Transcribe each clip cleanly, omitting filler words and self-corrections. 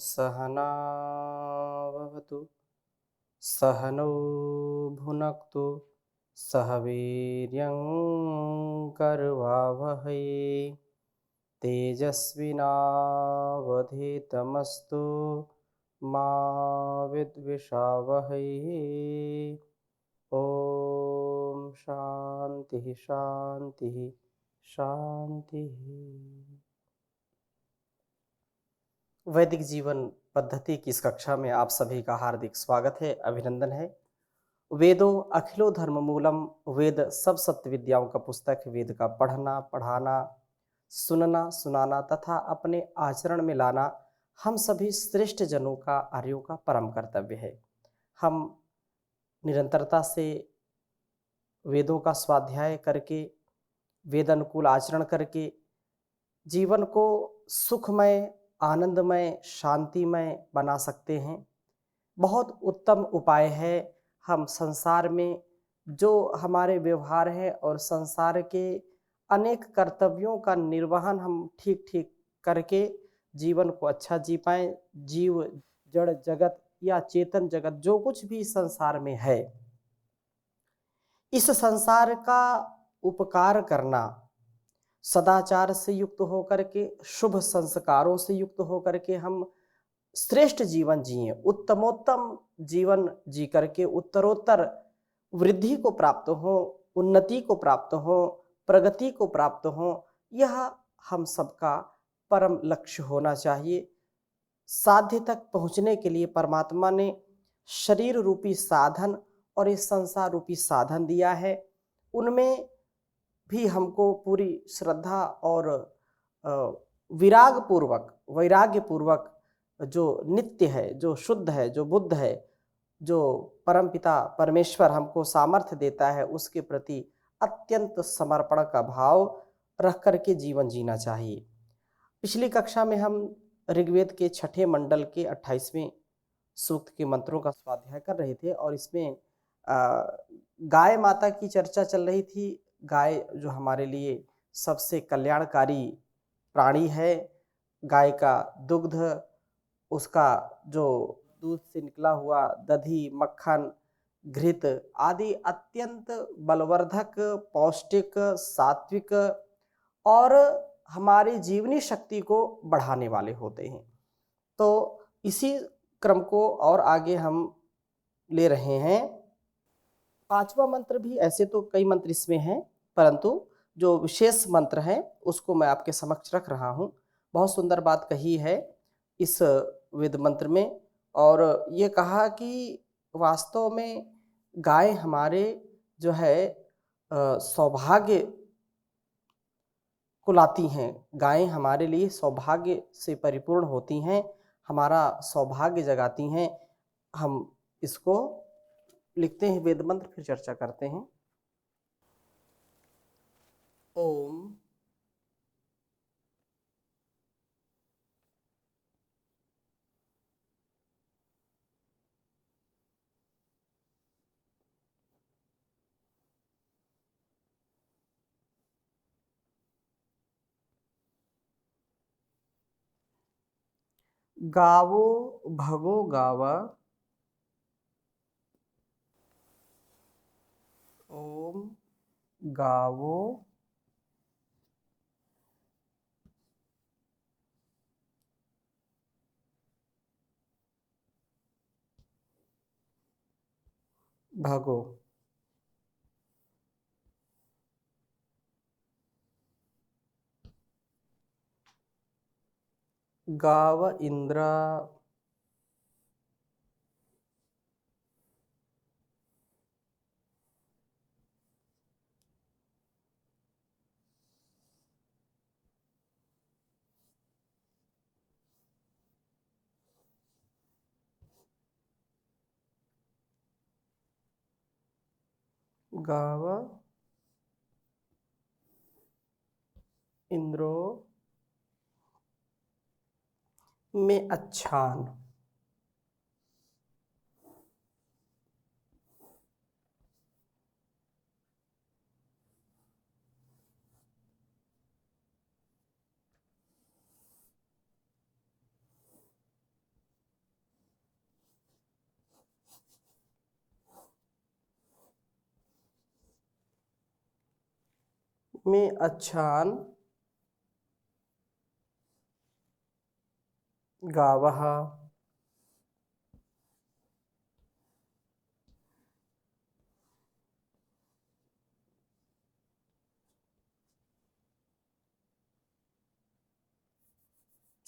सहनाववतु सहनौ भुनक्तु सह वीर्यं करवावहै तेजस्विनावधीतमस्तु मा विद्विषावहै। ओम शांति शांति शांति। वैदिक जीवन पद्धति की इस कक्षा में आप सभी का हार्दिक स्वागत है, अभिनंदन है। वेदों अखिलो धर्म मूलम, वेद सब सत्य विद्याओं का पुस्तक। वेद का पढ़ना, पढ़ाना, सुनना, सुनाना तथा अपने आचरण में लाना हम सभी श्रेष्ठ जनों का, आर्यों का परम कर्तव्य है। हम निरंतरता से वेदों का स्वाध्याय करके, वेद अनुकूल आचरण करके जीवन को सुखमय, आनंदमय, शांतिमय बना सकते हैं। बहुत उत्तम उपाय है। हम संसार में जो हमारे व्यवहार है और संसार के अनेक कर्तव्यों का निर्वहन हम ठीक ठीक करके जीवन को अच्छा जी पाएं। जीव, जड़ जगत या चेतन जगत जो कुछ भी संसार में है, इस संसार का उपकार करना, सदाचार से युक्त होकर के, शुभ संस्कारों से युक्त होकर के हम श्रेष्ठ जीवन जिए, उत्तमोत्तम जीवन जी करके उत्तरोत्तर वृद्धि को प्राप्त हो, उन्नति को प्राप्त हो, प्रगति को प्राप्त हो, यह हम सबका परम लक्ष्य होना चाहिए। साध्य तक पहुंचने के लिए परमात्मा ने शरीर रूपी साधन और इस संसार रूपी साधन दिया है। उनमें भी हमको पूरी श्रद्धा और विराग पूर्वक, वैराग्य पूर्वक, जो नित्य है, जो शुद्ध है, जो बुद्ध है, जो परमपिता परमेश्वर हमको सामर्थ्य देता है, उसके प्रति अत्यंत समर्पण का भाव रख करके जीवन जीना चाहिए। पिछली कक्षा में हम ऋग्वेद के छठे मंडल के 28वें सूक्त के मंत्रों का स्वाध्याय कर रहे थे और इसमें गाय माता की चर्चा चल रही थी। गाय जो हमारे लिए सबसे कल्याणकारी प्राणी है। गाय का दुग्ध, उसका जो दूध से निकला हुआ दही, मक्खन, घृत आदि अत्यंत बलवर्धक, पौष्टिक, सात्विक और हमारी जीवनी शक्ति को बढ़ाने वाले होते हैं। तो इसी क्रम को और आगे हम ले रहे हैं। पांचवा मंत्र भी, ऐसे तो कई मंत्र इसमें हैं, परंतु जो विशेष मंत्र है उसको मैं आपके समक्ष रख रहा हूँ। बहुत सुंदर बात कही है इस वेद मंत्र में, और ये कहा कि वास्तव में गाय हमारे जो है सौभाग्य को लाती हैं। गायें हमारे लिए सौभाग्य से परिपूर्ण होती हैं, हमारा सौभाग्य जगाती हैं। हम इसको लिखते हैं वेद मंत्र, फिर चर्चा करते हैं। ओम गावो भगो गावा, ओम गावो भगो। गाव इंद्र, गाव इंद्रो में अच्छान। में अच्छान गावः।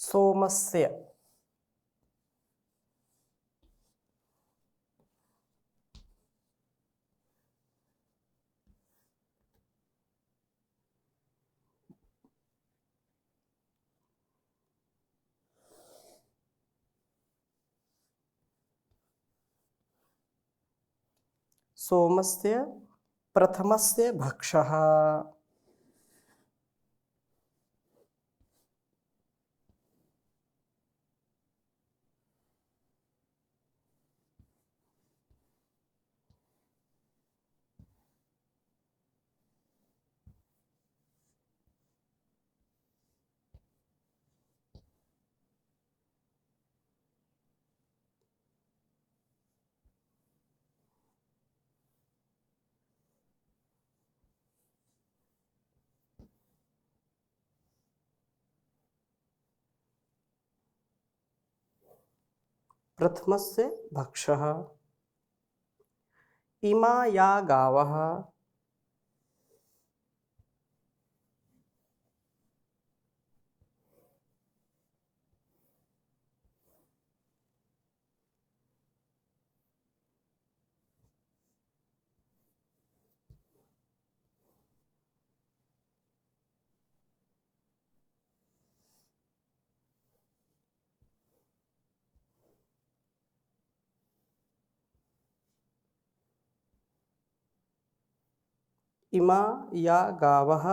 सोमस्य सोमस्य प्रथमस्य भक्षः। प्रथमस्य भक्षः। इमा या गावः इमा या गावः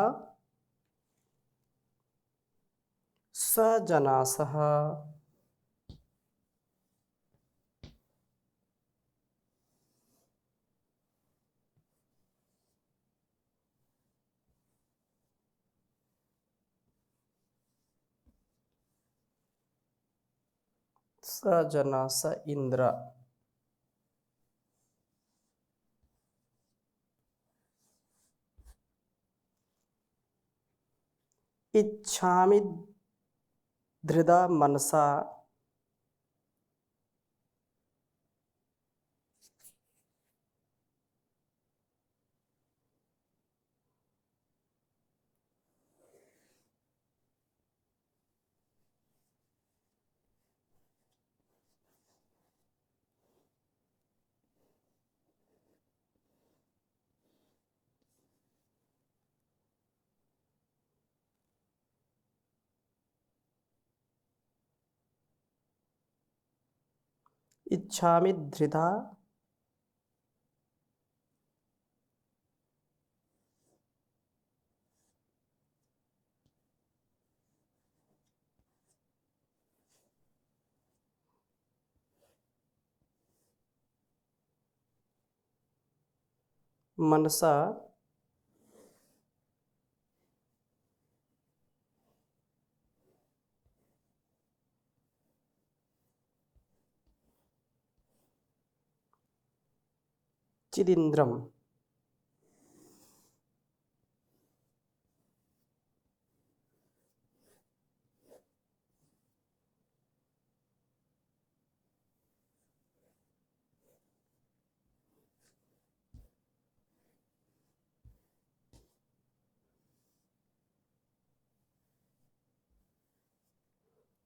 सजनासः। सजनास इंद्र। इच्छामि धृदा मनसा इच्छामि धृदा मनसा चिदिंद्रम।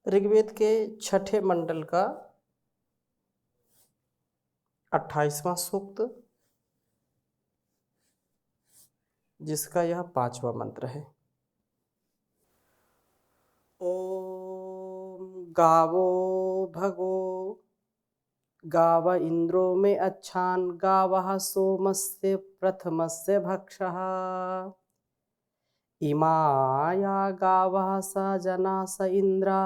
ऋग्वेद के छठे मंडल का 28वां सूक्त, जिसका यह 5वां मंत्र है। ओम गावो भगो गाव इंद्रो में अच्छान गावः सोमस्य प्रथमस्य भक्षः। इमाया गावः स जना स इंद्रा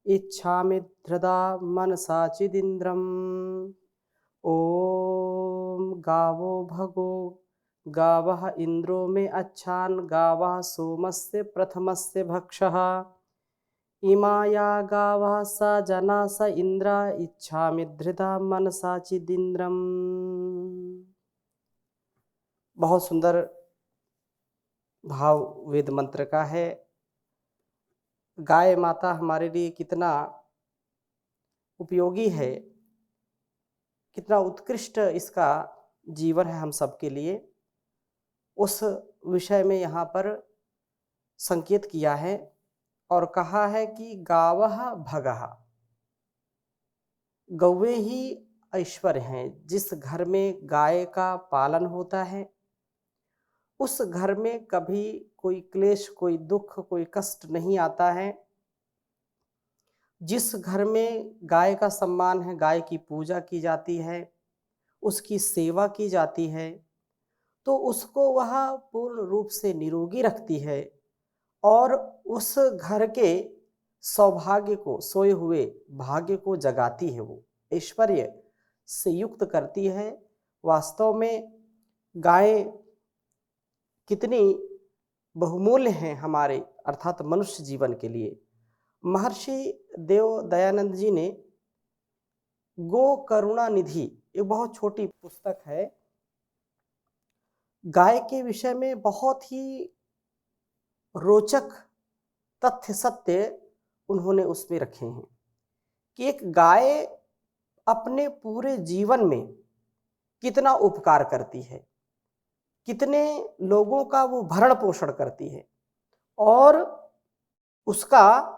इच्छामि धृदा मनसा चिदिंद्रम। ओम गावो भगो गावः इंद्रो में अच्छान गावः सोमस्य प्रथमस्य भक्षः। इमाया गावः स जना स इंद्रा इच्छामि धृदा मनसा चिदिंद्रम। बहुत सुंदर भाव वेद मंत्र का है। गाय माता हमारे लिए कितना उपयोगी है, कितना उत्कृष्ट इसका जीवन है हम सबके लिए, उस विषय में यहाँ पर संकेत किया है और कहा है कि गावः भगः, गौवे ही ऐश्वर्य हैं। जिस घर में गाय का पालन होता है उस घर में कभी कोई क्लेश, कोई दुख, कोई कष्ट नहीं आता है। जिस घर में गाय का सम्मान है, गाय की पूजा की जाती है, उसकी सेवा की जाती है, तो उसको वह पूर्ण रूप से निरोगी रखती है और उस घर के सौभाग्य को, सोए हुए भाग्य को जगाती है, वो ऐश्वर्य से युक्त करती है। वास्तव में गाय कितनी बहुमूल्य हैं हमारे अर्थात मनुष्य जीवन के लिए। महर्षि देव दयानंद जी ने गो करुणा निधि, एक बहुत छोटी पुस्तक है, गाय के विषय में बहुत ही रोचक तथ्य सत्य उन्होंने उसमें रखे हैं कि एक गाय अपने पूरे जीवन में कितना उपकार करती है, कितने लोगों का वो भरण पोषण करती है और उसका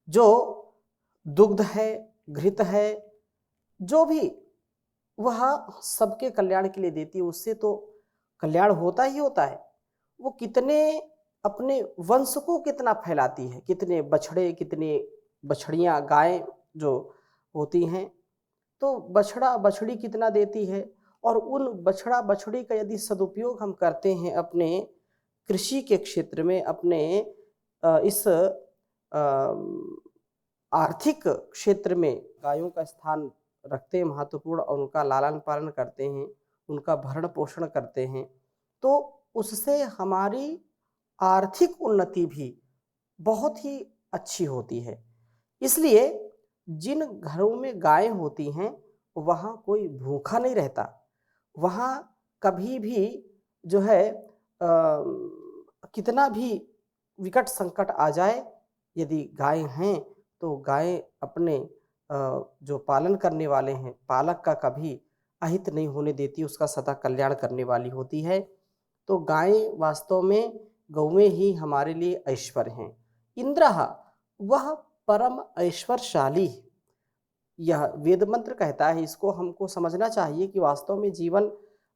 जो दुग्ध है, घृत है, जो भी वह सबके कल्याण के लिए देती है, उससे तो कल्याण होता ही होता है। वो कितने अपने वंश को कितना फैलाती है, कितने बछड़े, कितने बछड़ियां, गायें जो होती हैं, तो बछड़ा बछड़ी कितना देती है। और उन बछड़ा बछड़ी का यदि सदुपयोग हम करते हैं अपने कृषि के क्षेत्र में, अपने इस आर्थिक क्षेत्र में गायों का स्थान रखते हैं महत्वपूर्ण और उनका लालन पालन करते हैं, उनका भरण पोषण करते हैं, तो उससे हमारी आर्थिक उन्नति भी बहुत ही अच्छी होती है। इसलिए जिन घरों में गायें होती हैं वहाँ कोई भूखा नहीं रहता, वहाँ कभी भी जो है कितना भी विकट संकट आ जाए, यदि गाय हैं तो गाय अपने जो पालन करने वाले हैं पालक का कभी अहित नहीं होने देती, उसका सदा कल्याण करने वाली होती है। तो गाय वास्तव में, गौवें ही हमारे लिए ऐश्वर्य हैं। इंद्रः वह परम ऐश्वर्यशाली, यह वेद मंत्र कहता है। इसको हमको समझना चाहिए कि वास्तव में जीवन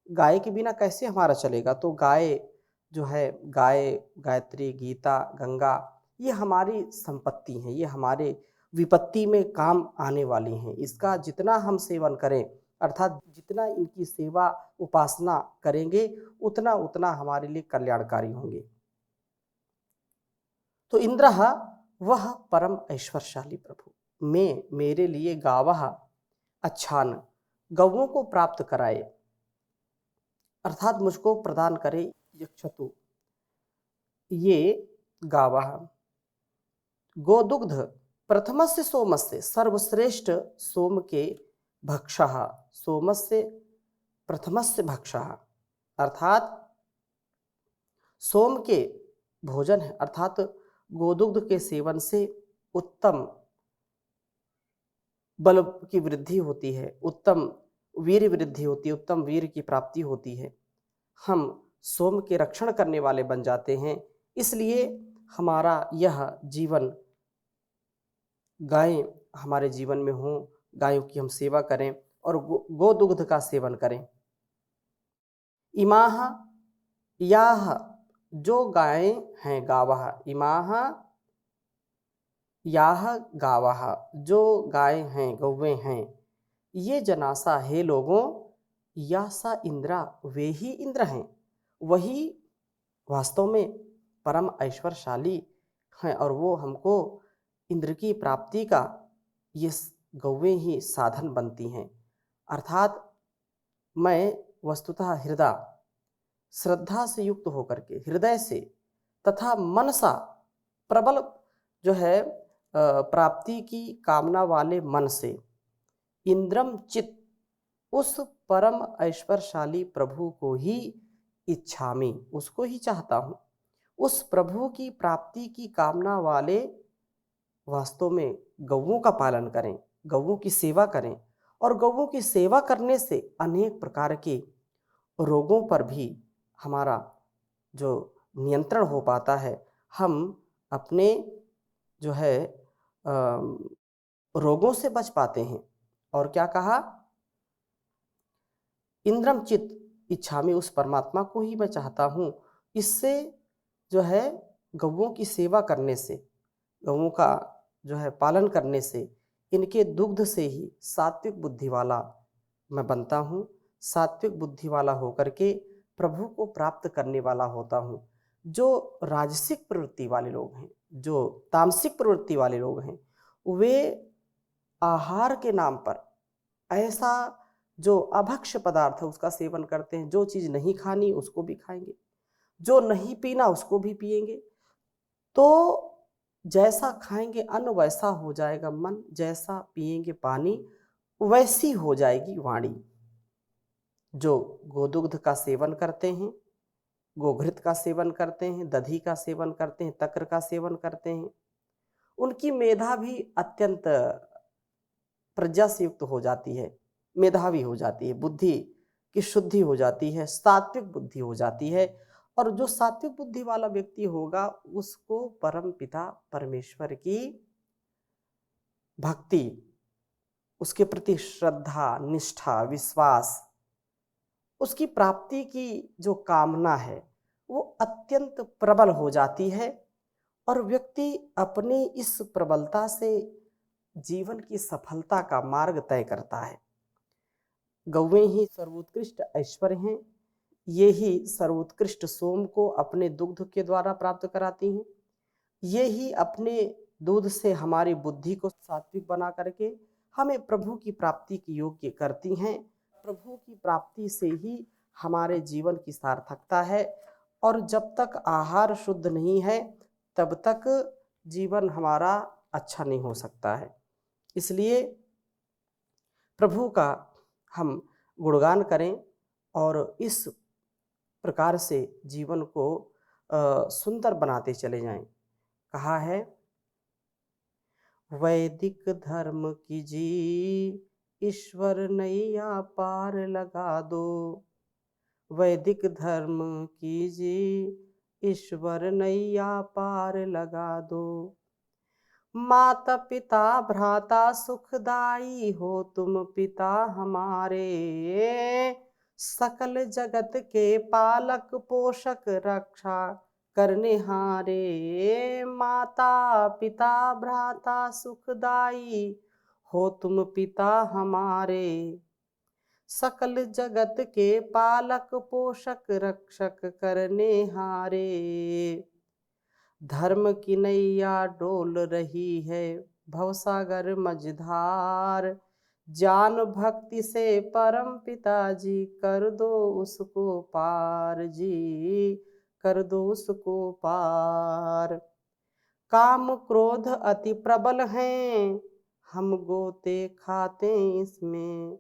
गाय के बिना कैसे हमारा चलेगा। तो गाय जो है, गाय, गायत्री, गीता, गंगा, ये हमारी संपत्ति हैं, ये हमारे विपत्ति में काम आने वाली हैं। इसका जितना हम सेवन करें, अर्थात जितना इनकी सेवा उपासना करेंगे, उतना उतना हमारे लिए कल्याणकारी होंगे। तो इंद्र वह परम ऐश्वर्यशाली प्रभु, मैं, मेरे लिए गावः अच्छान, गौओं को प्राप्त कराए, अर्थात मुझको प्रदान करे, यक्षतु, ये गावः गोदुग्ध प्रथमस्य सोमस्य, सर्वश्रेष्ठ सोम के भक्षः, सोमस्य प्रथमस्य भक्षः, अर्थात सोम के भोजन है, अर्थात गोदुग्ध के सेवन से उत्तम बल की वृद्धि होती है, उत्तम वीर वृद्धि होती है, उत्तम वीर की प्राप्ति होती है। हम सोम के रक्षण करने वाले बन जाते हैं। इसलिए हमारा यह जीवन, गायें हमारे जीवन में हों, गायों की हम सेवा करें और गोदुग्ध का सेवन करें। इमाह, याह, जो गायें हैं, गावः, इमाह याह गावः, जो गायें हैं, गौवें हैं, ये जनासा, हे लोगों, यासा इंद्रा, वे ही इंद्र हैं, वही वास्तव में परम ऐश्वर्यशाली हैं और वो हमको इंद्र की प्राप्ति का ये गौवें ही साधन बनती हैं। अर्थात मैं वस्तुतः हृदय श्रद्धा से युक्त होकर के, हृदय से तथा मनसा, प्रबल जो है प्राप्ति की कामना वाले मन से, इंद्रम चित, उस परम ऐश्वर्यशाली प्रभु को ही इच्छामि, उसको ही चाहता हूँ। उस प्रभु की प्राप्ति की कामना वाले वास्तव में गौओं का पालन करें, गौओं की सेवा करें, और गौओं की सेवा करने से अनेक प्रकार के रोगों पर भी हमारा जो नियंत्रण हो पाता है। हम अपने जो है रोगों से बच पाते हैं। और क्या कहा? इंद्रम चित इच्छामि, उस परमात्मा को ही मैं चाहता हूँ। इससे जो है गौओं की सेवा करने से, गौओं का जो है पालन करने से, इनके दुग्ध से ही सात्विक बुद्धि वाला मैं बनता हूँ। सात्विक बुद्धि वाला होकर के प्रभु को प्राप्त करने वाला होता हूँ। जो राजसिक प्रवृत्ति वाले लोग हैं, जो तामसिक प्रवृत्ति वाले लोग हैं, वे आहार के नाम पर ऐसा जो अभक्ष्य पदार्थ है उसका सेवन करते हैं। जो चीज़ नहीं खानी उसको भी खाएंगे, जो नहीं पीना उसको भी पिएंगे। तो जैसा खाएंगे अन्न वैसा हो जाएगा मन, जैसा पिएंगे पानी वैसी हो जाएगी वाणी। जो गोदुग्ध का सेवन करते हैं, गोघृत का सेवन करते हैं, दधी का सेवन करते हैं, तक्र का सेवन करते हैं, उनकी मेधा भी अत्यंत प्रज्ञा से युक्त हो जाती है, मेधावी हो जाती है, बुद्धि की शुद्धि हो जाती है, सात्विक बुद्धि हो जाती है। और जो सात्विक बुद्धि वाला व्यक्ति होगा उसको परम पिता परमेश्वर की भक्ति, उसके प्रति श्रद्धा, निष्ठा, विश्वास, उसकी प्राप्ति की जो कामना है वो अत्यंत प्रबल हो जाती है। और व्यक्ति अपनी इस प्रबलता से जीवन की सफलता का मार्ग तय करता है। गौवें ही सर्वोत्कृष्ट ऐश्वर्य हैं। ये ही सर्वोत्कृष्ट सोम को अपने दुग्ध के द्वारा प्राप्त कराती हैं। ये ही अपने दूध से हमारी बुद्धि को सात्विक बना करके हमें प्रभु की प्राप्ति की योग्य करती हैं। प्रभु की प्राप्ति से ही हमारे जीवन की सार्थकता है। और जब तक आहार शुद्ध नहीं है तब तक जीवन हमारा अच्छा नहीं हो सकता है। इसलिए प्रभु का हम गुणगान करें और इस प्रकार से जीवन को सुंदर बनाते चले जाएं। कहा है, वैदिक धर्म की जी ईश्वर नैया पार लगा दो। वैदिक धर्म की जी ईश्वर नैया पार लगा दो। माता पिता भ्राता सुखदाई हो तुम पिता हमारे। सकल जगत के पालक पोषक रक्षा करने हारे। माता पिता भ्राता सुखदाई हो तुम पिता हमारे। सकल जगत के पालक पोषक रक्षक करने हारे। धर्म की नैया डोल रही है भवसागर मझधार। जान भक्ति से परम पिताजी कर दो उसको पार जी, कर दो उसको पार। काम क्रोध अति प्रबल हैं हम गोते खाते इसमें।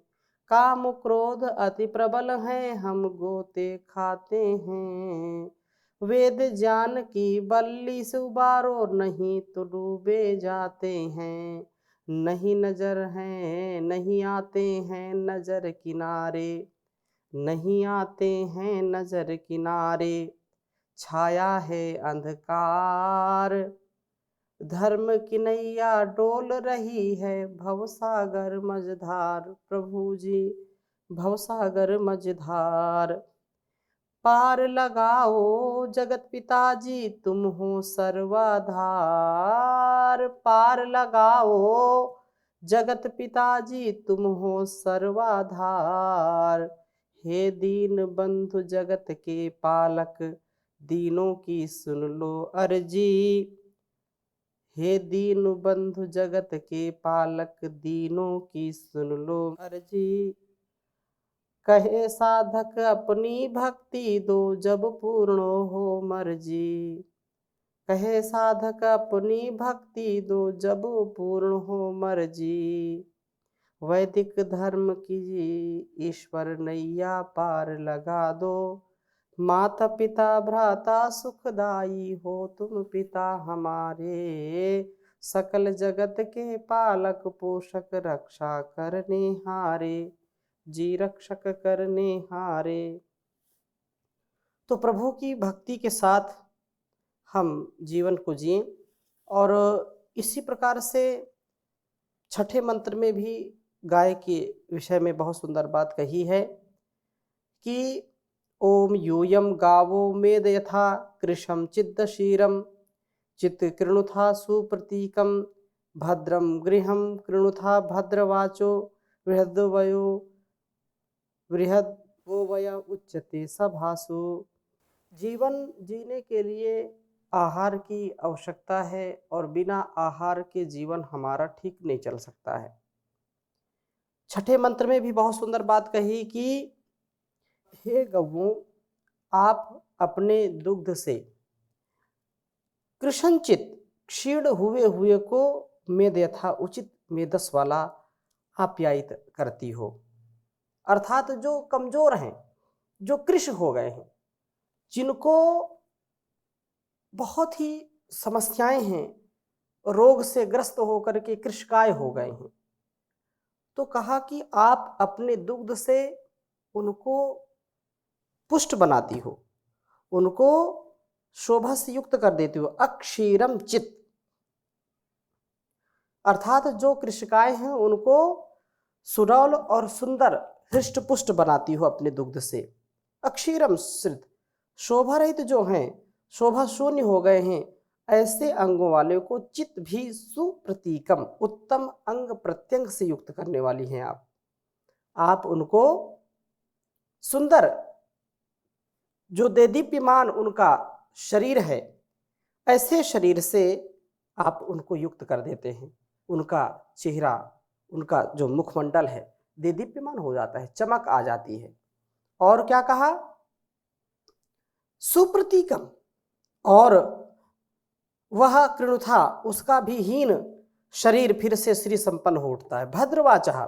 काम क्रोध अति प्रबल हैं हम गोते खाते हैं। वेद ज्ञान की बल्ली से उबारो नहीं तो डूबे जाते हैं। नहीं नजर हैं नहीं आते हैं नजर किनारे। नहीं आते हैं नजर किनारे। छाया है अंधकार। धर्म की नैया डोल रही है भवसागर मझधार। प्रभु जी भवसागर मझधार पार लगाओ जगत पिताजी तुम हो सर्वाधार। पार लगाओ जगत पिताजी तुम हो सर्वाधार। हे दीन बंधु जगत के पालक दीनों की सुन लो अर्जी। हे दीन बंधु जगत के पालक दीनों की सुन लो अर्जी। कहे साधक अपनी भक्ति दो जब पूर्ण हो मर्जी। कहे साधक अपनी भक्ति दो जब पूर्ण हो मर्जी। वैदिक धर्म की ईश्वर नैया पार लगा दो। माता पिता भ्राता सुखदाई हो तुम पिता हमारे, सकल जगत के पालक पोषक रक्षा करने हारे, जी रक्षक करने हारे। तो प्रभु की भक्ति के साथ हम जीवन को जिएं। और इसी प्रकार से छठे मंत्र में भी गाय के विषय में बहुत सुंदर बात कही है कि ओम यूयम गावो मेद यथा कृशम चिद्द शीरम चित्त कृणुथा सुप्रतीकम भद्रम गृहम कृणुथा भद्रवाचो बृहद्वयो बृहद वो वया उच्चते सभासु। जीवन जीने के लिए आहार की आवश्यकता है और बिना आहार के जीवन हमारा ठीक नहीं चल सकता है। छठे मंत्र में भी बहुत सुंदर बात कही कि हे गौओं, आप अपने दुग्ध से कृष्णचित क्षीण हुए हुए को मेद यथा उचित मेदस वाला आप्यायित करती हो। अर्थात जो कमजोर हैं, जो कृश हो गए हैं, जिनको बहुत ही समस्याएं हैं, रोग से ग्रस्त होकर के कृशकाय हो गए हैं, तो कहा कि आप अपने दुग्ध से उनको पुष्ट बनाती हो, उनको शोभा से युक्त कर देती हो। अक्षीरम चित अर्थात जो कृशकाय हैं उनको सुडौल और सुंदर हृष्ट पुष्ट बनाती हो अपने दुग्ध से। अक्षीरम श्रित शोभा रहित जो हैं, शोभा शून्य हो गए हैं, ऐसे अंगों वाले को चित्त भी सुप्रतीकम उत्तम अंग प्रत्यंग से युक्त करने वाली हैं आप उनको सुंदर जो देदीप्यमान उनका शरीर है, ऐसे शरीर से आप उनको युक्त कर देते हैं। उनका चेहरा, उनका जो मुखमंडल है देदीप्यमान हो जाता है, चमक आ जाती है। और क्या कहा? सुप्रतीकम, और वह कृणुथा उसका भी हीन शरीर फिर से श्री संपन्न हो उठता है। भद्रवाचा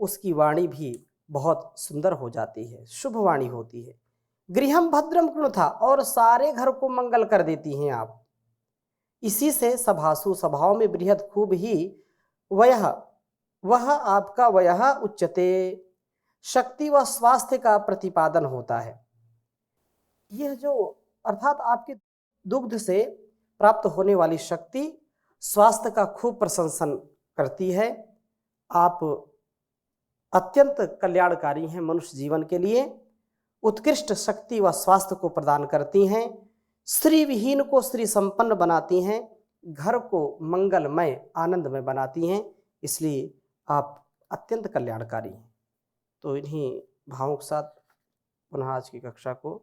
उसकी वाणी भी बहुत सुंदर हो जाती है, शुभ वाणी होती है। गृहम भद्रम कृणुथा और सारे घर को मंगल कर देती हैं आप। इसी से सभासु सभाओं में बृहद खूब ही वह आपका वह उच्चते शक्ति व स्वास्थ्य का प्रतिपादन होता है। यह जो अर्थात आपके दुग्ध से प्राप्त होने वाली शक्ति स्वास्थ्य का खूब प्रशंसन करती है। आप अत्यंत कल्याणकारी हैं, मनुष्य जीवन के लिए उत्कृष्ट शक्ति व स्वास्थ्य को प्रदान करती हैं, श्री विहीन को श्री संपन्न बनाती हैं, घर को मंगलमय आनंदमय बनाती हैं, इसलिए आप अत्यंत कल्याणकारी हैं। तो इन्हीं भावों के साथ पुनः आज की कक्षा को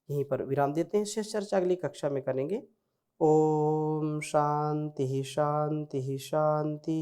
यहीं पर विराम देते हैं। शेष चर्चा अगली कक्षा में करेंगे। ओम शांति शांति शांति।